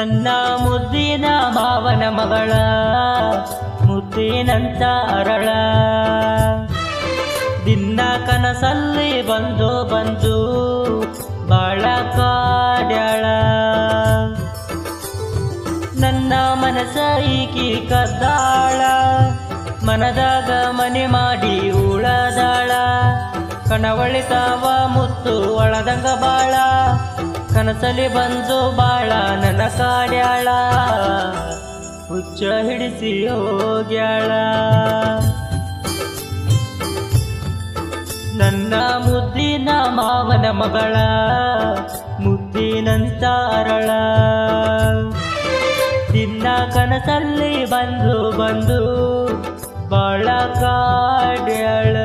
ನನ್ನ ಮುದ್ದಿನ ಮಾವನ ಮಗಳ ಮುದ್ದಿನಂತ ಅರಳ ದಿನ ಕನಸಲ್ಲಿ ಬಂದು ಬಾಳ ಕಾಡ್ಯಾಳ ನನ್ನ ಮನಸ ಈಕಿ ಕದ್ದಾಳ ಮನದಾಗ ಮನೆ ಮಾಡಿ ಉಳದಾಳ ಕಣವಳಿತಾವ ಮುತ್ತು ಒಳದಂಗ ಬಾಳ ಕನಸಲಿ ಬಂದು ಬಾಳ ನನ್ನ ಕಾಡ್ಯಾಳ ಹುಚ್ಚ ಹಿಡಿಸಿ ಹೋಗ್ಯಾಳ ನನ್ನ ಮುದ್ದಿನ ಮಾವನ ಮಗಳ ಮುದ್ದಿನಂತ ಅರಳ ದಿನ ಕನಸಲ್ಲಿ ಬಂದು ಬಾಳ ಕಾಡ್ಯಾಳ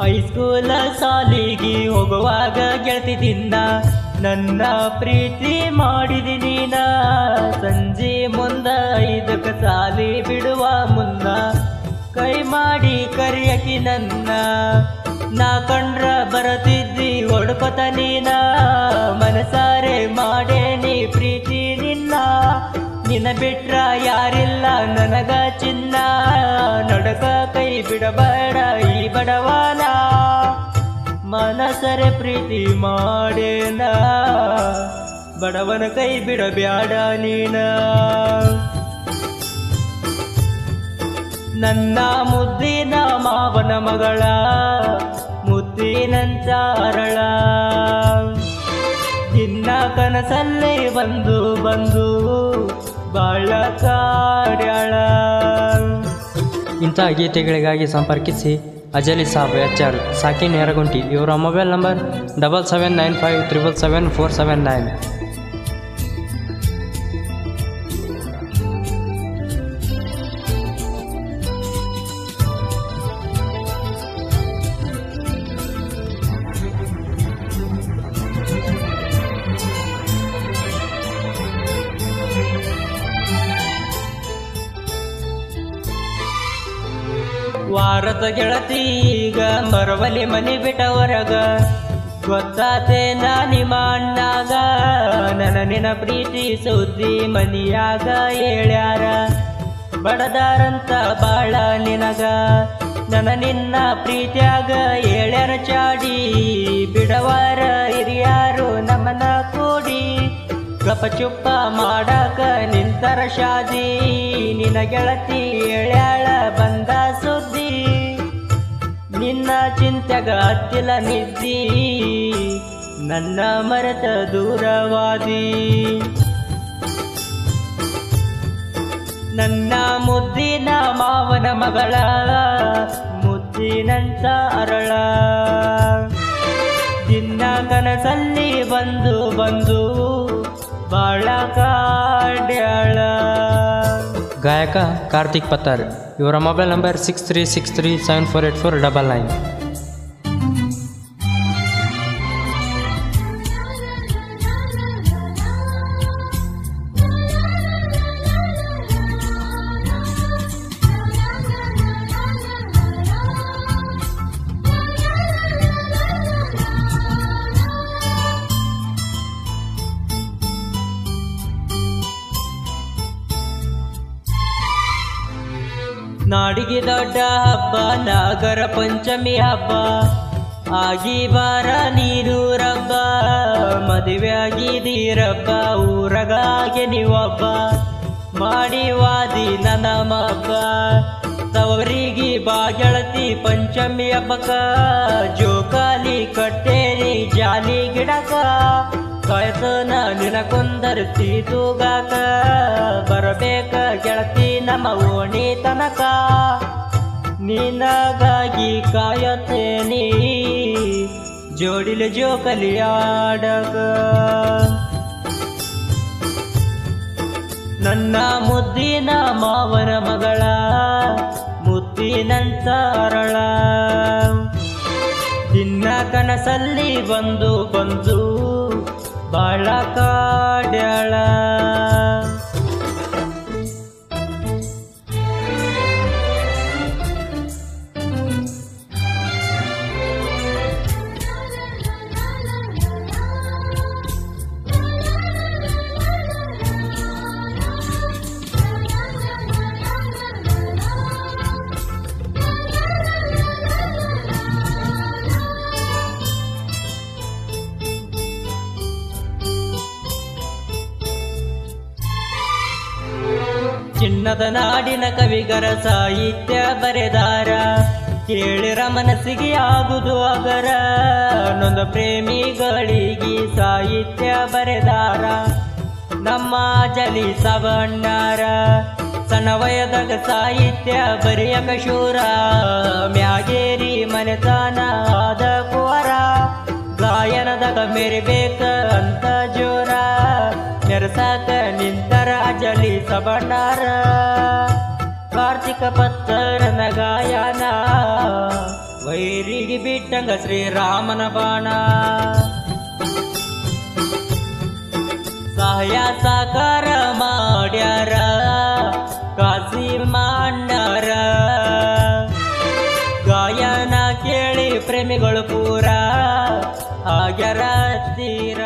ಹೈಸ್ಕೂಲ ಸಾಲಿಗೆ ಹೋಗುವಾಗ ಗೆಳತಿದಿಂದ ನನ್ನ ಪ್ರೀತಿ ಮಾಡಿದಿ ನೀನ ಸಂಜೆ ಮುಂದ 5ಕ್ಕೆ ಸಾಲಿ ಬಿಡುವ ಮುನ್ನ ಕೈ ಮಾಡಿ ಕರಿಯಕಿ ನನ್ನ ನಾ ಕಂಡ್ರ ಬರತಿದ್ದಿ ಹೊಡ್ಕೊತ ನೀನ ಮನಸಾರೆ ಮಾಡೇನಿ ಪ್ರೀತಿ ನಿನ್ನ ನಿನ್ನ ಬಿಟ್ರ ಯಾರಿಲ್ಲ ನನಗ ಚಿನ್ನ ನಡಕ ಕೈ ಬಿಡಬೇಡ ಈ ಬಡವನ ಮನಸರೆ ಪ್ರೀತಿ ಮಾಡೇನ ಬಡವನ ಕೈ ಬಿಡಬ್ಯಾಡ ನೀನ ನನ್ನ ಮುದ್ದಿನ ಮಾವನ ಮಗಳ ಮುದ್ದಿನಂತ ಅರಳ ದಿನ ಕನಸಲ್ಲೇ ಬಂದು ಬಾಳ ಕಾಡ್ಯಾಳ ಇಂಥ ಗೀತೆಗಳಿಗಾಗಿ ಸಂಪರ್ಕಿಸಿ ಅಜಲಿ ಸಾಬ್ HR ಸಾಕಿನ್ ಯರಗುಂಟಿ ಇವರ ಮೊಬೈಲ್ ನಂಬರ್ 7795777479. ವಾರದ ಗೆಳತಿ ಈಗ ಮರವಲಿ ಮನೆ ಬಿಟ್ಟ ಹೊರಗ ಗೊತ್ತಾತೆ ನಿಮ್ಮ ಅಣ್ಣಾಗ ನನ್ನ ನಿನ್ನ ಪ್ರೀತಿ ಸುದ್ದಿ ಮನಿಯಾಗ ಹೇಳ್ಯಾರ ಬಡದಾರಂತ ಬಾಳ ನಿನಗ ನನ್ನ ನಿನ್ನ ಪ್ರೀತಿಯಾಗ ಹೇಳ್ಯಾರ ಚಾಡಿ ಬಿಡವಾರ ಹಿರಿಯಾರು ನಮ್ಮನ ಕೂಡಿ ಗಪ ಚುಪ್ಪ ಮಾಡಾಕ ನಿಂತರ ಶಾದಿ ನಿನ್ನ ಗೆಳತಿ ಹೇಳ್ಯಾಳ ಬಂದ ಸುದ್ದಿ ನಿನ್ನ ಚಿಂತೆಗ ಹತ್ತಿಲ ನಿದ್ದಿ ನನ್ನ ಮರೆತ ದೂರವಾದಿ ನನ್ನ ಮುದ್ದಿನ ಮಾವನ ಮಗಳ ಮುದ್ದಿನಂತ ಅರಳ ದಿನ ಕನಸಲ್ಲಿ ಬಂದು ಬಾಳ ಕಾಡ್ಯಾಳ ಗಾಯಕ ಕಾರ್ತಿಕ್ ಪತ್ತಾರ್ ಇವರ ಮೊಬೈಲ್ ನಂಬರ್ 6363748499. ನಾಡಿಗೆ ದೊಡ್ಡ ಹಬ್ಬ ನಾಗರ ಪಂಚಮಿ ಹಬ್ಬ ಆಗಿ ಬಾರ ನೀನು ರಬ್ಬ ಮದುವೆ ಆಗಿದೀರಬ್ಬ ಊರಗಾಗೆ ನೀವೊಬ್ಬ ಮಾಡಿ ವಾದಿ ನನ್ನ ಮಬ್ಬ ತವರಿಗೆ ಬಾ ಗೆಳತಿ ಪಂಚಮಿ ಹಬ್ಬಕ್ಕ ಜೋಕಾಲಿ ಕಟ್ಟೇರಿ ಜಾಲಿ ಗಿಡಕ ಕಾಯ್ತನ ನಿನ ಕೊಂದರ್ತಿ ತೂಗಾಕ ಬರಬೇಕ ಗೆಳತಿ ನಮ್ಮ ಓಣಿ ತನಕ ನಿನಗಾಗಿ ಕಾಯತೇನಿ ಜೋಡಿಲೆ ಜೋಕಲಿ ಆಡಕ ನನ್ನ ಮುದ್ದಿನ ಮಾವನ ಮಗಳ ಮುದ್ದಿನಂತ ಅರಳ ದಿನ ಕನಸಲ್ಲಿ ಬಂದು ಬಂದು ಬಾಳ ಕಾಡ್ಯಾಳ ಚಿನ್ನದ ನಾಡಿನ ಕವಿಗರ ಸಾಹಿತ್ಯ ಬರೆದಾರ ಕೇಳಿರ ಮನಸ್ಸಿಗೆ ಆಗುದು ಅಗರ ನೊಂದ ಪ್ರೇಮಿಗಳಿಗೆ ಸಾಹಿತ್ಯ ಬರೆದಾರ ನಮ್ಮ ಜಲಿ ಸವಣ್ಣಾರ ಸಣ್ಣ ವಯದಾಗ ಸಾಹಿತ್ಯ ಬರೆಯಕ ಶೂರ ಮ್ಯಾಗೇರಿ ಮನೆತನ ಆದ ಕುವರ ಗಾಯನದಾಗ ಮೆರಿಬೇಕ ಅಂತ ಜೋರ ನೆರಸಾಕ ನಿಂತರ ಅಜಲಿ ಸಬಣ್ಣಾರ ಕಾರ್ತಿಕ ಪತ್ತರನ ಗಾಯನ ವೈರಿಗೆ ಬಿಟ್ಟಂಗ ಶ್ರೀರಾಮನ ಬಾಣ ಸಹಾಯ ಸಾಕಾರ ಮಾಡ್ಯಾರ ಕಾಸಿ ಮಾಂಡಾರ ಗಾಯನ ಕೇಳಿ ಪ್ರೇಮಿಗಳು ಪೂರ ಆಗ್ಯಾರ ತೀರ